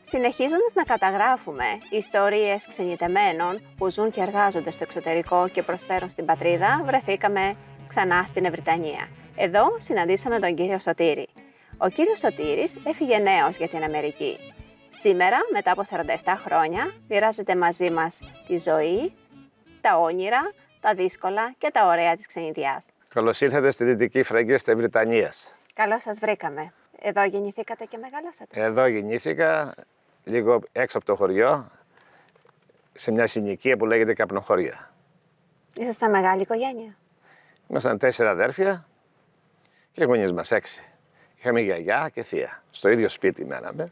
Συνεχίζοντας να καταγράφουμε ιστορίες ξενιτεμένων που ζουν και εργάζονται στο εξωτερικό και προσφέρουν στην πατρίδα, βρεθήκαμε ξανά στην Ευρυτανία. Εδώ συναντήσαμε τον κύριο Σωτήρη. Ο κύριος Σωτήρης έφυγε νέος για την Αμερική. Σήμερα, μετά από 47 χρόνια, μοιράζεται μαζί μας τη ζωή, τα όνειρα, τα δύσκολα και τα ωραία της ξενιτιάς. Καλώς ήρθατε στη Δυτική Φραγκία της Βρυτανίας. Καλώς σας βρήκαμε. Εδώ γεννηθήκατε και μεγαλώσατε? Εδώ γεννήθηκα, λίγο έξω από το χωριό, σε μια συνοικία που λέγεται Καπνοχώρια. Ήσασταν μεγάλη οικογένεια? Ήμασταν 4 αδέρφια και οι γονείς μας 6. Είχαμε γιαγιά και θεία. Στο ίδιο σπίτι μέναμε,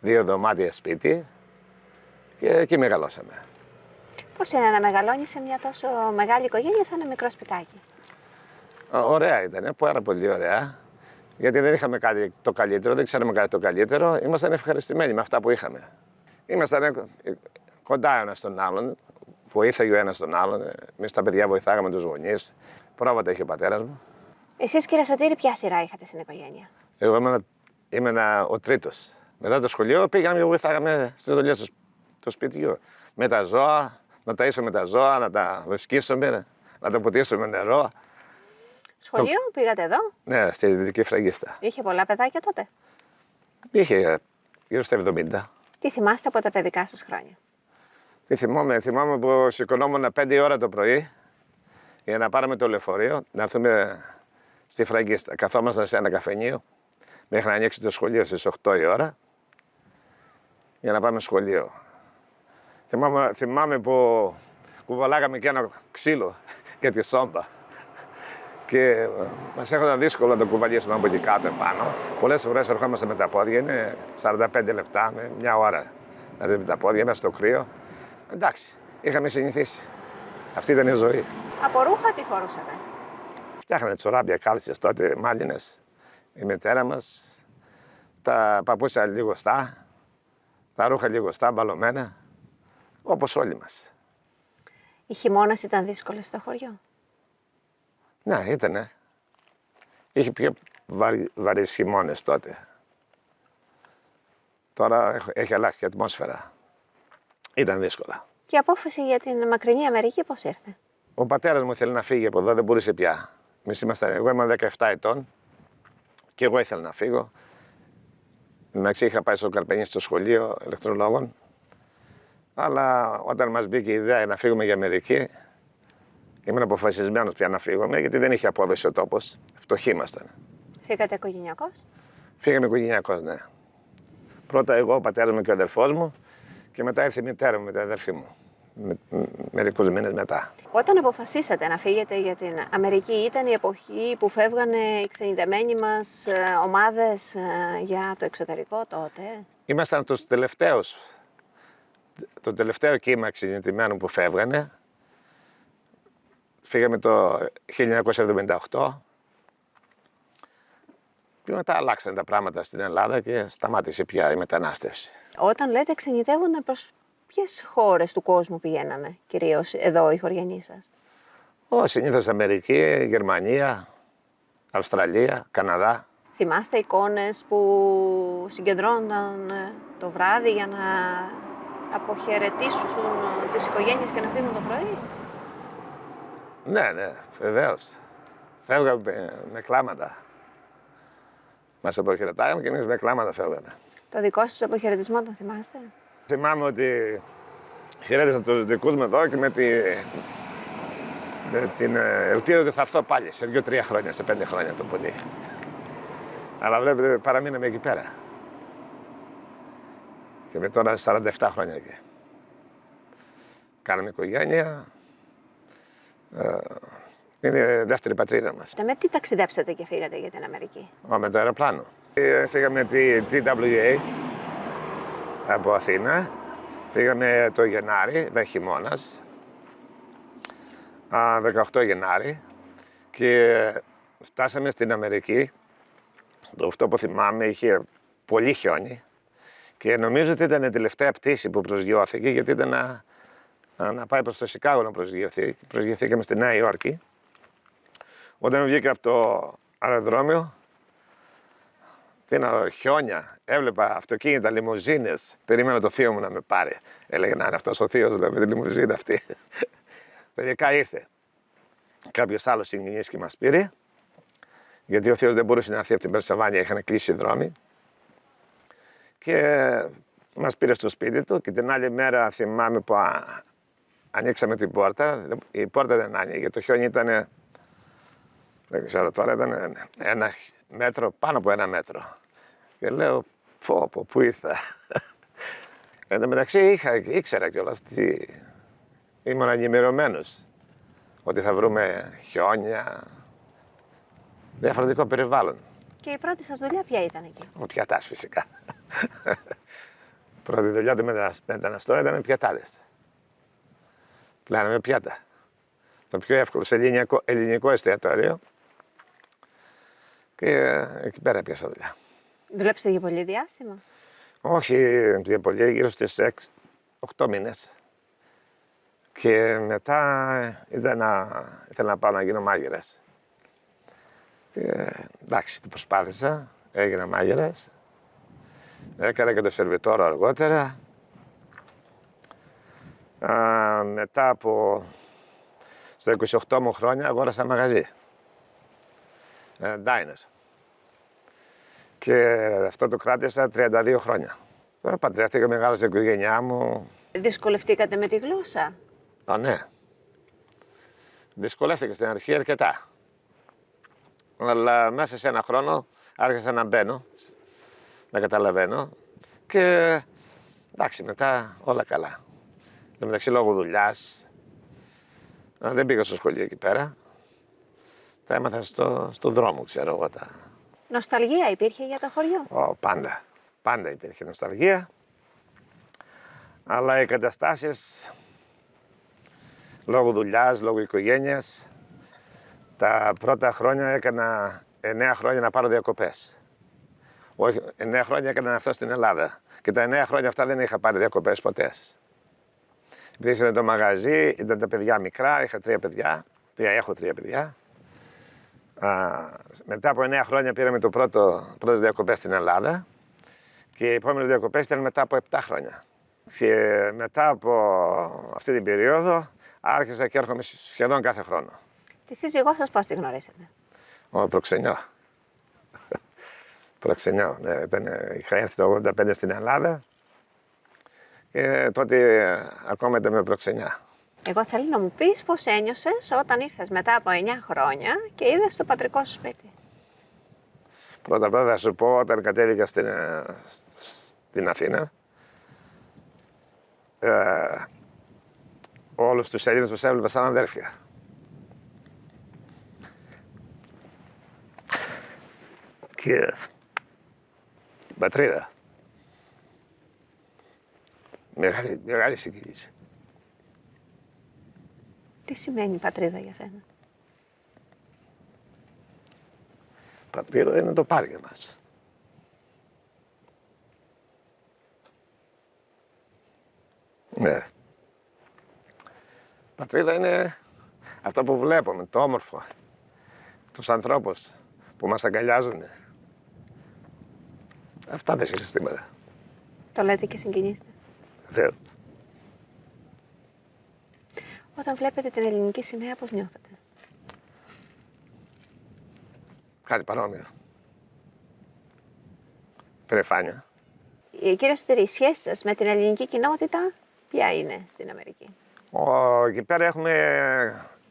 2 δωμάτια σπίτι και εκεί μεγαλώσαμε. Πώς είναι να μεγαλώνεις σε μια τόσο μεγάλη οικογένεια σε ένα μικρό σπιτάκι? Ωραία ήταν, πάρα πολύ ωραία. Γιατί δεν είχαμε κάτι το καλύτερο, δεν ξέραμε κάτι το καλύτερο. Ήμασταν ευχαριστημένοι με αυτά που είχαμε. Ήμασταν κοντά ο ένας στον άλλον, βοήθαγε ο ένας τον άλλον. Εμείς τα παιδιά βοηθάγαμε τους γονείς. Πρόβατα είχε ο πατέρας μου. Εσείς, κύριε Σωτήρη, ποια σειρά είχατε στην οικογένεια? Εγώ ήμουν ο τρίτος. Μετά το σχολείο πήγαμε και βοηθάγαμε στις δουλειές του σπιτιού. Με τα ζώα, να ταΐσουμε τα ζώα, να τα βοσκήσουμε, να τα ποτίσουμε νερό. Σχολείο πήγατε εδώ? Ναι, στη Δυτική Φραγκίστα. Είχε πολλά παιδάκια τότε? Είχε γύρω στα 70. Τι θυμάστε από τα παιδικά σας χρόνια? Τι θυμάμαι που σηκωνόμουν 5 ώρα το πρωί για να πάρουμε το λεωφορείο, να έρθουμε στη Φραγκίστα. Καθόμασταν σε ένα καφενείο μέχρι να ανοίξει το σχολείο στις 8 η ώρα για να πάμε σχολείο. Θυμάμαι που κουβαλάγαμε και ένα ξύλο για τη σόμπα και μας έρχονταν δύσκολο να το κουβαλήσουμε από εκεί κάτω επάνω. Πολλές φορές ερχόμαστε με τα πόδια, είναι 45 λεπτά με μια ώρα. Δηλαδή με τα πόδια μέσα στο κρύο. Εντάξει, είχαμε συνηθίσει. Αυτή ήταν η ζωή. Από ρούχα τι φορούσατε? Φτιάχναμε τσοράπια, κάλτσες τότε, μάλινες. Η μητέρα μας, τα παπούτσια λιγοστά, τα ρούχα λιγοστά, μπαλωμένα, όπως όλοι μας. Οι χειμώνες ήταν δύσκολες στο χωριό? Ναι, ήτανε. Είχε πιο βαρύς χειμώνες τότε. Τώρα έχει αλλάξει η ατμόσφαιρα. Ήταν δύσκολα. Και η απόφαση για την μακρινή Αμερική πώς ήρθε? Ο πατέρας μου ήθελε να φύγει από εδώ, δεν μπορούσε πια. Εγώ ήμουν 17 ετών και εγώ ήθελα να φύγω. Εντάξει, είχα πάει στο Καρπενήσι στο σχολείο ηλεκτρολόγων. Αλλά όταν μας μπήκε η ιδέα να φύγουμε για Αμερική, ήμουν αποφασισμένος πια να φύγουμε, γιατί δεν είχε απόδοση ο τόπος. Φτωχοί ήμασταν. Φύγατε οικογενειακός? Φύγαμε οικογενειακός, ναι. Πρώτα εγώ, ο πατέρας μου και ο αδερφός μου, και μετά ήρθε η μητέρα μου με την αδερφή μου. Μερικούς μήνες μετά. Όταν αποφασίσατε να φύγετε για την Αμερική, ήταν η εποχή που φεύγανε οι ξενιτεμένοι μας ομάδες για το εξωτερικό τότε? Ήμασταν τους τελευταίους. Το τελευταίο κύμα ξενιτεμένων που φεύγανε. Φύγαμε το 1978. Και μετά αλλάξαν τα πράγματα στην Ελλάδα και σταμάτησε πια η μετανάστευση. Όταν λέτε ξενιτεύονται, προς ποιες χώρες του κόσμου πηγαίνανε, κυρίως εδώ οι χωριανοί σας? Συνήθως Αμερική, Γερμανία, Αυστραλία, Καναδά. Θυμάστε εικόνες που συγκεντρώνονταν το βράδυ για να αποχαιρετήσουν τις οικογένειες και να φύγουν το πρωί? Ναι, βεβαίως. Φεύγαμε με κλάματα. Μας αποχαιρετάγαμε και εμείς με κλάματα φεύγαμε. Το δικό σας αποχαιρετισμό τον θυμάστε? Θυμάμαι ότι χαιρέτησα τους δικούς μου εδώ και με την ελπίδα ότι θα έρθω πάλι σε 2-3 χρόνια, σε 5 χρόνια το πολύ. Αλλά βλέπετε, παραμείναμε εκεί πέρα. Και με τώρα 47 χρόνια εκεί. Κάναμε οικογένεια. Είναι η δεύτερη πατρίδα μας. Με τι ταξιδέψατε και φύγατε για την Αμερική? Με το αεροπλάνο. Φύγαμε τη TWA από Αθήνα. Φύγαμε το Γενάρη, ήταν χειμώνας. 18 Γενάρη. Και φτάσαμε στην Αμερική. Αυτό που θυμάμαι είχε πολύ χιόνι. Και νομίζω ότι ήταν η τελευταία πτήση που προσγειώθηκε, γιατί ήταν να πάει προς το Σικάγο να προσγειωθεί. Προσγειωθήκαμε στη Νέα Υόρκη. Όταν βγήκα από το αεροδρόμιο, Τι να, χιόνια. Έβλεπα αυτοκίνητα, λιμουζίνες. Περίμενα το θείο μου να με πάρει. Έλεγε να είναι αυτός ο θείος, με τη λιμουζίνα αυτή. Τελικά ήρθε. Κάποιος άλλος συγγενής και μας πήρε. Γιατί ο θείος δεν μπορούσε να έρθει από την Περσεβάνια, είχαν κλείσει οι δρόμοι. Και μας πήρε στο σπίτι του και την άλλη μέρα θυμάμαι που ανοίξαμε την πόρτα. Η πόρτα δεν άνοιγε, το χιόνι ήταν, δεν ξέρω τώρα, ήταν 1 μέτρο, πάνω από 1 μέτρο. Και λέω, πού ήρθα. Εν τω μεταξύ ήξερα κιόλας, ήμουν ενημερωμένος ότι θα βρούμε χιόνια, διαφορετικό περιβάλλον. Και η πρώτη σας δουλειά ποια ήταν εκεί? Ο πιατάς φυσικά. Πρώτη δουλειά του μεταναστών ήταν πιατάδες. Πλάναμε πιάτα. Το πιο εύκολο σε ελληνικό εστιατόριο. Και εκεί πέρα πιάσα δουλειά. Δουλέψατε για πολύ διάστημα? Όχι για πολύ, γύρω στις 8 μήνες. Και μετά ήθελα να πάω να γίνω μάγειρας. Και εντάξει, το προσπάθησα, έγινα μάγειρας. Έκανα και το σερβιτόρο αργότερα. Μετά από στα 28 μου χρόνια αγόρασα μαγαζί. Diner. Και αυτό το κράτησα 32 χρόνια. Παντρεύτηκα, μεγάλωσα την οικογένειά μου. Δυσκολευτήκατε με τη γλώσσα? Ναι. Δυσκολεύτηκα στην αρχή αρκετά. Αλλά μέσα σε 1 χρόνο άρχισα να μπαίνω, να καταλαβαίνω και εντάξει, μετά όλα καλά. Εν τω μεταξύ, λόγω δουλειάς, δεν πήγα στο σχολείο εκεί πέρα. Τα έμαθα στο δρόμο, ξέρω εγώ. Νοσταλγία υπήρχε για το χωριό? Πάντα. Πάντα υπήρχε νοσταλγία. Αλλά οι καταστάσεις, λόγω δουλειάς, λόγω οικογένειας, τα πρώτα χρόνια έκανα 9 χρόνια να πάρω διακοπές. Όχι, 9 χρόνια έκανα αυτό στην Ελλάδα. Και τα 9 χρόνια αυτά δεν είχα πάρει διακοπές ποτέ. Επειδή ήταν το μαγαζί, ήταν τα παιδιά μικρά, είχα 3 παιδιά. Έχω 3 παιδιά. Μετά από 9 χρόνια πήραμε πρώτες διακοπές στην Ελλάδα. Και οι επόμενες διακοπές ήταν μετά από 7 χρόνια. Και μετά από αυτή την περίοδο άρχισα και έρχομαι σχεδόν κάθε χρόνο. Τη σύζυγό σας πώς τη γνωρίσατε? Προξενιό. Προξενιό. Είχα έρθει το 1985 στην Ελλάδα και τότε ακόμα ήταν με προξενιά. Εγώ θέλω να μου πεις πώς ένιωσες όταν ήρθες μετά από 9 χρόνια και είδες το πατρικό σου σπίτι. Πρώτα απ' όλα θα σου πω, όταν κατέβηκα στην Αθήνα, όλους τους Έλληνες τους έβλεπα σαν αδέρφια. Και πατρίδα. Μεγάλη συγκίνηση. Τι σημαίνει πατρίδα για σένα? Πατρίδα είναι το πάρκι μας. Ναι. Πατρίδα είναι αυτό που βλέπουμε, το όμορφο. Τους ανθρώπους που μας αγκαλιάζουν. Αυτά δεν συναισθήματα. Το λέτε και συγκινείστε? Βέβαια. Όταν βλέπετε την ελληνική σημαία, πώς νιώθετε? Κάτι παρόμοιο. Περηφάνεια. Κύριε Σωτήρη, η σχέση σας με την ελληνική κοινότητα ποια είναι στην Αμερική? Εκεί πέρα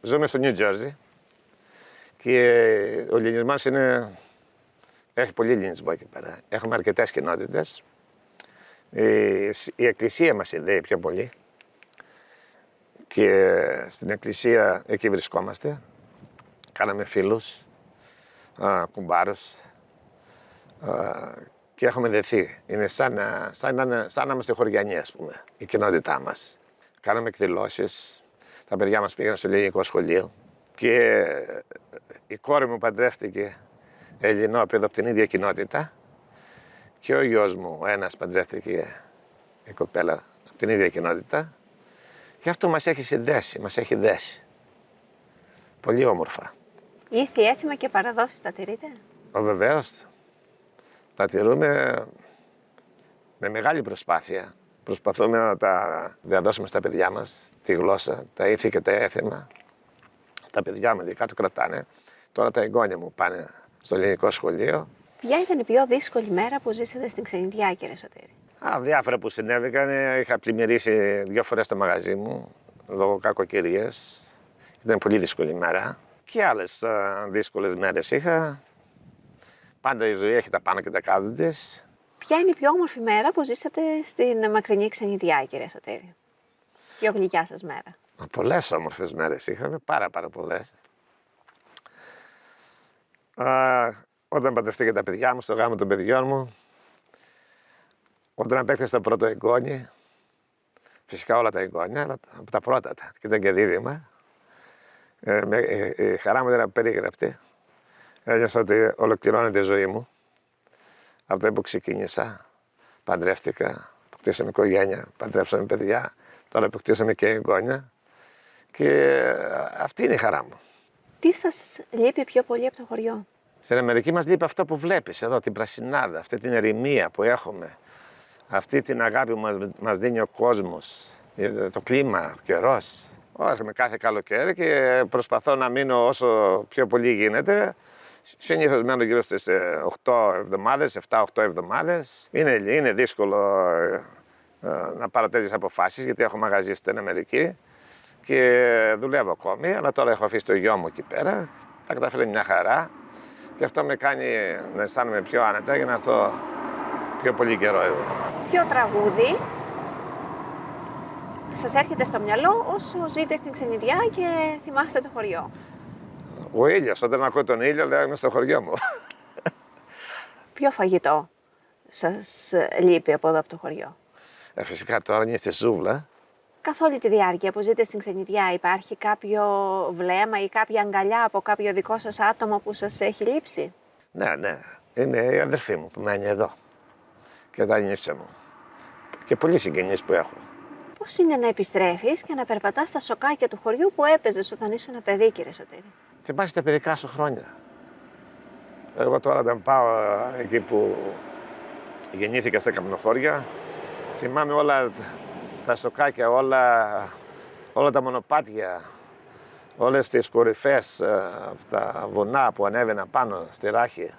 ζούμε στο Νιου Τζέρζι και ο ελληνισμός έχει πολύ ελληνισμό εκεί πέρα. Έχουμε αρκετές κοινότητες. Η εκκλησία μας συνδέει πιο πολύ και στην εκκλησία εκεί βρισκόμαστε. Κάναμε φίλους, κουμπάρους και έχουμε δεθεί. Είναι σαν να είμαστε χωριανοί, ας πούμε, η κοινότητά μας. Κάναμε εκδηλώσεις, τα παιδιά μας πήγαν στο ελληνικό σχολείο και η κόρη μου παντρεύτηκε Ελληνόπαιδο από την ίδια κοινότητα και ο γιος μου, ένας παντρεύτηκε η κοπέλα από την ίδια κοινότητα και αυτό μας έχει συνδέσει, μας έχει δέσει. Πολύ όμορφα. Ήθη, έθιμα και παραδόσεις τα τηρείτε? Βεβαίως. τα τηρούμε με μεγάλη προσπάθεια. Προσπαθούμε να τα διαδώσουμε στα παιδιά μας, τη γλώσσα, τα ήθη και τα έθιμα. Τα παιδιά μου ειδικά το κρατάνε. Τώρα τα εγγόνια μου πάνε στο ελληνικό σχολείο. Ποια ήταν η πιο δύσκολη μέρα που ζήσατε στην ξενιδιά, κύριε Σωτήρη? Διάφορα που συνέβηκαν. Είχα πλημμυρίσει 2 φορές το μαγαζί μου λόγω κακοκαιρίας. Ήταν πολύ δύσκολη μέρα. Και άλλες δύσκολες μέρες είχα. Πάντα η ζωή έχει τα πάνω και τα κάτω της. Ποια είναι η πιο όμορφη μέρα που ζήσατε στην μακρινή ξενιδιά, κύριε Σωτήρη? Πιο γλυκιά σας μέρα? Πολλές όμορφες μέρες είχαμε, πάρα πολλές. Όταν παντρευτήκα τα παιδιά μου, στο γάμο των παιδιών μου, όταν απέκτησα το πρώτο εγγόνι, φυσικά όλα τα εγγόνια, αλλά από τα πρώτα και ήταν και δίδυμα, η χαρά μου ήταν απερίγραπτη. Ένιωσα ότι ολοκληρώνεται η ζωή μου. Από το που ξεκίνησα, παντρεύτηκα, αποκτήσαμε οικογένεια, παντρέψαμε παιδιά, τώρα αποκτήσαμε και εγγόνια και αυτή είναι η χαρά μου. Τι σας λείπει πιο πολύ από το χωριό? Στην Αμερική μας λείπει αυτό που βλέπεις εδώ, την πρασινάδα, αυτή την ερημία που έχουμε, αυτή την αγάπη που μας δίνει ο κόσμος, το κλίμα, ο καιρός. Έρχομαι κάθε καλοκαίρι και προσπαθώ να μείνω όσο πιο πολύ γίνεται. Συνήθως μένω γύρω στις 8 εβδομάδες, 7-8 εβδομάδες. Είναι δύσκολο να πάρω τέτοιες αποφάσεις γιατί έχω μαγαζί στην Αμερική και δουλεύω ακόμη, αλλά τώρα έχω αφήσει το γιο μου εκεί πέρα. Τα καταφέρνει μια χαρά και αυτό με κάνει να αισθάνομαι πιο άνετα για να έρθω πιο πολύ καιρό εδώ. Ποιο τραγούδι σας έρχεται στο μυαλό όσο ζείτε στην ξενιδιά και θυμάστε το χωριό? Ο ήλιος, όταν ακούω τον ήλιο λέω είμαι στο χωριό μου. Ποιο φαγητό σας λείπει από εδώ από το χωριό? Φυσικά τώρα είναι στη ζούβλα. Καθ' όλη τη διάρκεια που ζείτε στην ξενιδιά υπάρχει κάποιο βλέμμα ή κάποια αγκαλιά από κάποιο δικό σας άτομο που σας έχει λείψει? Ναι. Είναι η αδερφή μου που μένει εδώ και τα νύψια μου. Και πολλοί συγγενείς που έχω. Πώς είναι να επιστρέφεις και να περπατάς στα σοκάκια του χωριού που έπαιζες όταν ήσουν παιδί, κύριε Σωτήρη? Θυμάσαι τα παιδικά σου χρόνια. Εγώ τώρα όταν πάω εκεί που γεννήθηκα στα Καπνοχώρια, θυμάμαι όλα τα σοκάκια, όλα τα μονοπάτια, όλες τις κορυφές, τα βουνά που ανέβαινα πάνω στη ράχη.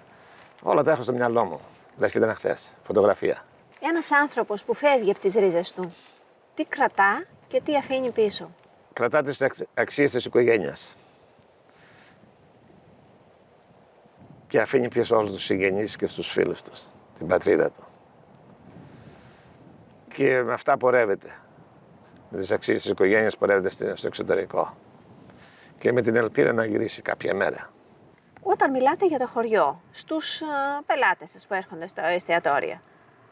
Όλα τα έχω στο μυαλό μου, λες και ήταν χθες, φωτογραφία. Ένας άνθρωπος που φεύγει από τις ρίζες του, τι κρατά και τι αφήνει πίσω? Κρατά τις αξίες της οικογένειας. Και αφήνει πίσω όλους τους συγγενείς και τους φίλους τους, την πατρίδα του. Και με αυτά πορεύεται. Με τις αξίες της οικογένειας πορεύεται στο εξωτερικό. Και με την ελπίδα να γυρίσει κάποια μέρα. Όταν μιλάτε για το χωριό, στους πελάτες σας που έρχονται στα εστιατόρια,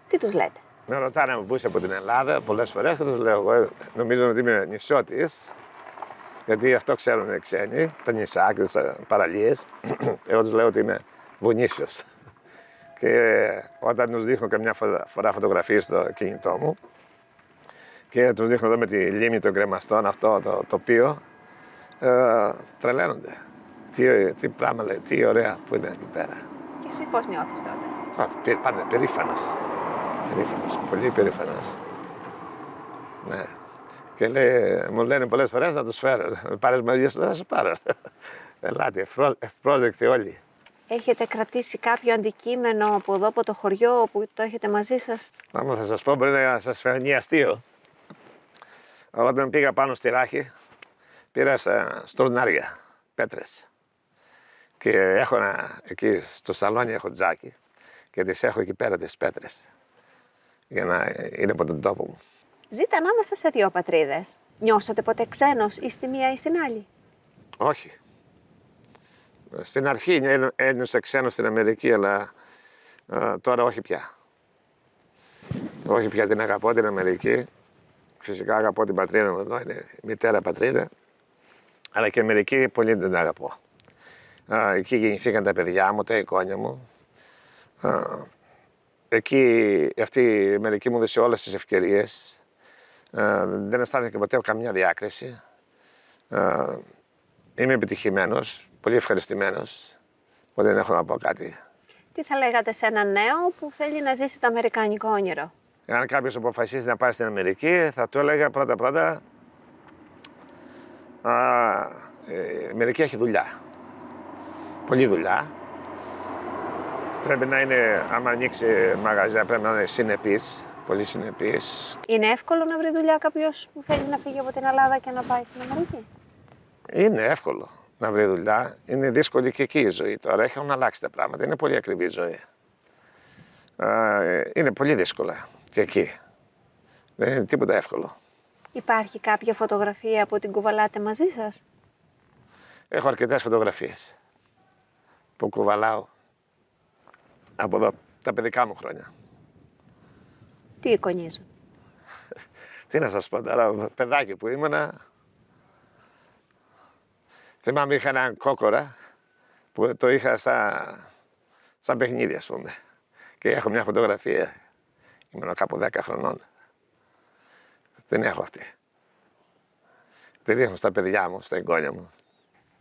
τι τους λέτε? Με ρωτάνε που είσαι από την Ελλάδα πολλές φορές και τους λέω εγώ νομίζω ότι είμαι νησιώτης. Γιατί αυτό ξέρουν οι ξένοι, τα νησιά και τις παραλίες. Εγώ τους λέω ότι είμαι βουνίσιος. Και όταν τους δείχνω καμιά φορά φωτογραφίες στο κινητό μου και τους δείχνω εδώ με τη λίμνη των κρεμαστών, αυτό το τοπίο, τρελαίνονται. Τι πράγμα λέει, τι ωραία που είναι εκεί πέρα. Και εσύ πώς νιώθεις τότε? Πάντα περήφανος, πολύ περήφανος. Ναι. Και μου λένε πολλές φορές να τους φέρω. Πάρες μαζί σου, θα σου πάρω. Ελάτε, ευπρόσδεκτοι όλοι. Έχετε κρατήσει κάποιο αντικείμενο από εδώ από το χωριό που το έχετε μαζί σας? Άμα θα σας πω, μπορεί να σας φανεί αστείο. Όταν πήγα πάνω στη ράχη, πήρα στουρνάρια, πέτρες. Και έχω εκεί στο σαλόνι έχω τζάκι και τις έχω εκεί πέρα τις πέτρες. Για να είναι από τον τόπο μου. Ζείτε ανάμεσα σε δύο πατρίδες. Νιώσατε ποτέ ξένος ή στη μία ή στην άλλη? Όχι. Στην αρχή ένιωσα ξένος στην Αμερική, αλλά τώρα όχι πια. Όχι πια, την αγαπώ την Αμερική. Φυσικά αγαπώ την πατρίδα μου εδώ, είναι η μητέρα πατρίδα. Αλλά και η Αμερική πολύ δεν την αγαπώ. Εκεί γεννηθήκαν τα παιδιά μου, τα εγγόνια μου. Εκεί αυτή η Αμερική μου έδωσε όλες τις ευκαιρίες. Δεν αισθάνθηκα ποτέ καμιά διάκριση. Είμαι επιτυχημένος, πολύ ευχαριστημένος, οπότε δεν έχω να πω κάτι. Τι θα λέγατε σε ένα νέο που θέλει να ζήσει το αμερικάνικο όνειρο? Αν κάποιος αποφασίσει να πάει στην Αμερική, θα του έλεγα πρώτα-πρώτα, η Αμερική έχει δουλειά. Πολλή δουλειά. Πρέπει να είναι, άμα ανοίξει μαγαζιά, πρέπει να είναι συνεπής, πολύ συνεπής. Είναι εύκολο να βρει δουλειά κάποιος που θέλει να φύγει από την Ελλάδα και να πάει στην Αμερική? Είναι εύκολο να βρει δουλειά. Είναι δύσκολη και εκεί η ζωή τώρα. Έχουν αλλάξει τα πράγματα. Είναι πολύ ακριβή η ζωή. Είναι πολύ δύσκολα και εκεί. Δεν είναι τίποτα εύκολο. Υπάρχει κάποια φωτογραφία που την κουβαλάτε μαζί σας? Έχω αρκετές φωτογραφίες που κουβαλάω από εδώ, τα παιδικά μου χρόνια. Τι εικονίζουν? Τι να σας πω τώρα, παιδάκι που ήμουνα. Θυμάμαι είχα έναν κόκορα που το είχα σαν παιχνίδι, ας πούμε. Και έχω μια φωτογραφία. Ήμουν κάπου 10 χρονών. Την έχω αυτή. Τη δείχνω στα παιδιά μου, στα εγγόνια μου.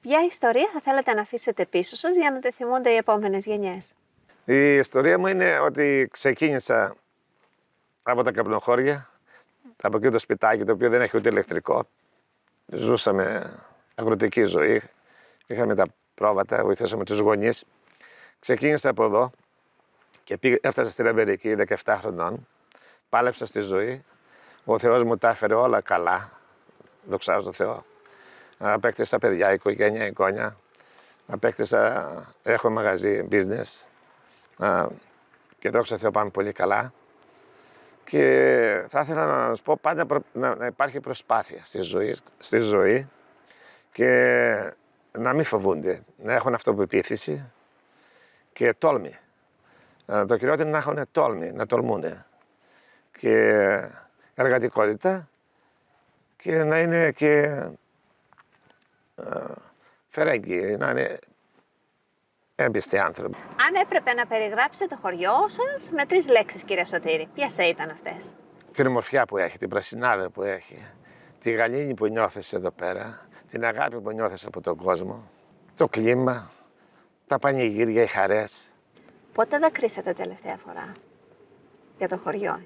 Ποια ιστορία θα θέλατε να αφήσετε πίσω σας για να τη θυμούνται οι επόμενες γενιές? Η ιστορία μου είναι ότι ξεκίνησα από τα καπνοχώρια, από εκεί το σπιτάκι το οποίο δεν έχει ούτε ηλεκτρικό. Ζούσαμε αγροτική ζωή, είχαμε τα πρόβατα, βοηθούσαμε τους γονείς. Ξεκίνησα από εδώ και έφτασα στην Αμερική 17 χρονών. Πάλεψα στη ζωή. Ο Θεός μου τα έφερε όλα καλά. Δοξάζω τον Θεό. Απέκτησα παιδιά, οικογένεια, εγγόνια. Έχω μαγαζί, business. Και δόξα τω Θεώ πάμε πολύ καλά. Και θα ήθελα να σας πω πάντα να υπάρχει προσπάθεια στη ζωή και να μην φοβούνται, να έχουν αυτοπεποίθηση και τόλμη. Το κυριότερο είναι να έχουν τόλμη, να τολμούν και εργατικότητα και να είναι και φερέγγοι, να είναι έμπιστοι άνθρωποι. Αν έπρεπε να περιγράψετε το χωριό σας με 3 λέξεις, κύριε Σωτήρη, ποιες θα ήταν αυτές? Την ομορφιά που έχει, την πρασινάδα που έχει, τη γαλήνη που νιώθεις εδώ πέρα, την αγάπη που νιώθεις από τον κόσμο, το κλίμα, τα πανηγύρια, οι χαρές. Πότε δακρύσατε τελευταία φορά για το χωριό,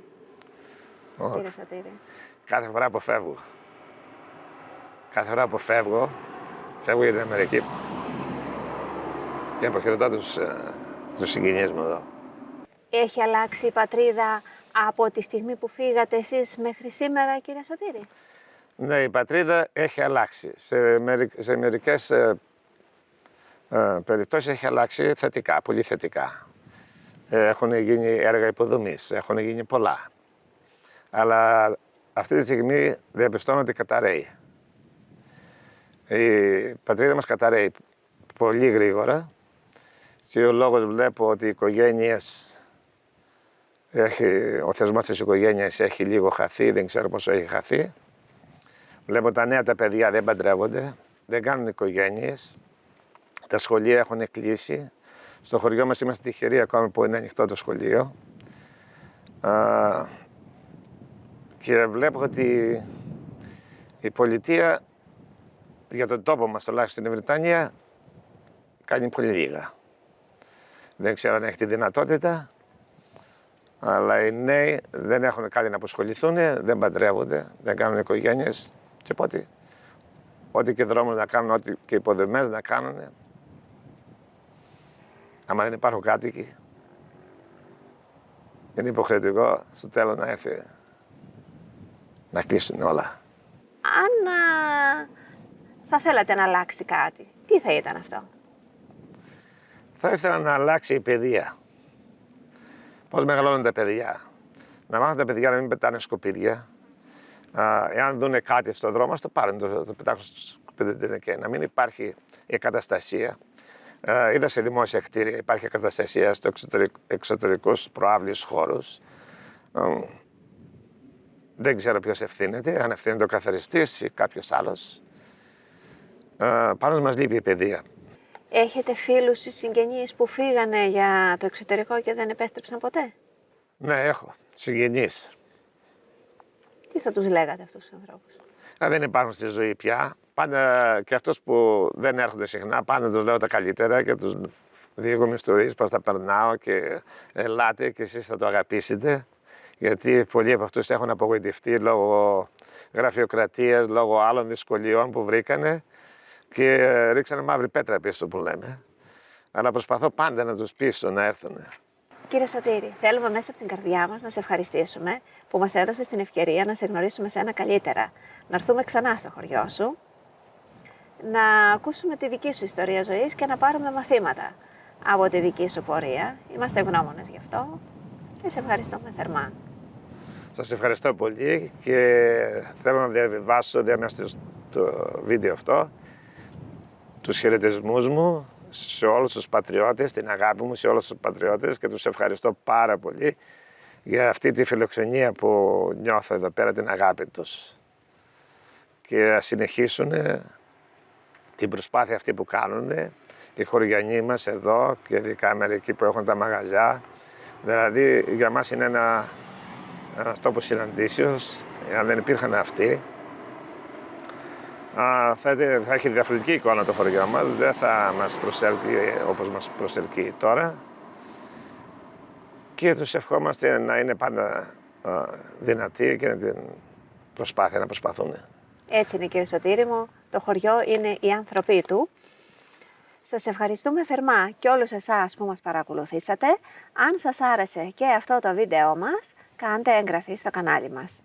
κύριε Σωτήρη? Κάθε φορά που φεύγω. Κάθε φορά που φεύγω για την Αμερική και αποχαιρετώ τους συγγενείς μου εδώ. Έχει αλλάξει η πατρίδα από τη στιγμή που φύγατε εσείς μέχρι σήμερα, κύριε Σωτήρη? Ναι, η πατρίδα έχει αλλάξει. Σε μερικές περιπτώσεις έχει αλλάξει θετικά, πολύ θετικά. Έχουν γίνει έργα υποδομής, έχουν γίνει πολλά. Αλλά αυτή τη στιγμή διαπιστώνω ότι καταραίει. Η πατρίδα μας καταραίει πολύ γρήγορα και ο λόγος βλέπω ότι οι οικογένειες, ο θεσμός της οικογένειας έχει λίγο χαθεί, δεν ξέρω πόσο έχει χαθεί. Βλέπω τα νέα τα παιδιά δεν παντρεύονται, δεν κάνουν οικογένειες, τα σχολεία έχουν κλείσει. Στο χωριό μας είμαστε τυχεροί ακόμα που είναι ανοιχτό το σχολείο. Και βλέπω ότι η πολιτεία για τον τόπο μας, τουλάχιστον στην Βρετανία, κάνει πολύ λίγα. Δεν ξέρω αν έχει τη δυνατότητα, αλλά οι νέοι δεν έχουν κάτι να απασχοληθούν, δεν παντρεύονται, δεν κάνουν οικογένειες και πότε, ό,τι και δρόμους να κάνουν, ό,τι και υποδομές να κάνουν. Άμα δεν υπάρχουν κάτοικοι, είναι υποχρεωτικό στο τέλος να έρθει να κλείσουν όλα. Αν θα θέλατε να αλλάξει κάτι, τι θα ήταν αυτό? Θα ήθελα να αλλάξει η παιδεία. Πώς μεγαλώνουν τα παιδιά. Να μάθουν τα παιδιά να μην πετάνε σκουπίδια. Εάν δουν κάτι στον δρόμο, ας το πάρουν, το πετάξουν στο σκουπίδι και να μην υπάρχει εγκαταστασία. Είδα σε δημόσια κτίρια υπάρχει εγκαταστασία στο εξωτερικούς προάβλιους χώρους. Δεν ξέρω ποιος ευθύνεται, αν ευθύνεται ο καθαριστής ή κάποιος άλλος. Πάντως μας λείπει η παιδεία. Έχετε φίλους ή συγγενείς που φύγανε για το εξωτερικό και δεν επέστρεψαν ποτέ? Ναι, έχω συγγενείς. Τι θα τους λέγατε αυτούς τους ανθρώπους? Δεν υπάρχουν στη ζωή πια. Πάντα και αυτούς που δεν έρχονται συχνά, πάντα τους λέω τα καλύτερα και τους λίγο μυστορείς πώς τα περνάω και ελάτε και εσείς θα το αγαπήσετε. Γιατί πολλοί από αυτούς έχουν απογοητευτεί λόγω γραφειοκρατίας, λόγω άλλων δυσκολιών που βρήκανε και ρίξανε μαύρη πέτρα πίσω που λέμε. Αλλά προσπαθώ πάντα να τους πείσω να έρθουν. Κύριε Σωτήρη, θέλουμε μέσα από την καρδιά μας να σε ευχαριστήσουμε που μας έδωσες την ευκαιρία να σε γνωρίσουμε σένα καλύτερα. Να έρθουμε ξανά στο χωριό σου, να ακούσουμε τη δική σου ιστορία ζωής και να πάρουμε μαθήματα από τη δική σου πορεία. Είμαστε ευγνώμονες γι' αυτό και σε ευχαριστούμε θερμά. Σας ευχαριστώ πολύ και θέλω να διαβιβάσω διάμεσα στο βίντεο αυτό τους χαιρετισμούς μου σε όλους τους πατριώτες, την αγάπη μου σε όλους τους πατριώτες και τους ευχαριστώ πάρα πολύ για αυτή τη φιλοξενία που νιώθω εδώ πέρα, την αγάπη τους. Και να συνεχίσουν την προσπάθεια αυτή που κάνουν οι χωριανοί μας εδώ και ειδικά μερικοί που έχουν τα μαγαζιά. Δηλαδή για μας είναι ένας τόπος συναντήσεως, αν δεν υπήρχαν αυτοί. Θα έχει διαφορετική εικόνα το χωριό μας, δεν θα μας προσέλκει όπως μας προσελκύει τώρα και τους ευχόμαστε να είναι πάντα δυνατοί και την προσπάθεια να προσπαθούν. Έτσι είναι, κύριε Σωτήρη μου, το χωριό είναι οι άνθρωποι του. Σας ευχαριστούμε θερμά και όλους εσάς που μας παρακολουθήσατε. Αν σας άρεσε και αυτό το βίντεο μας, κάντε εγγραφή στο κανάλι μας.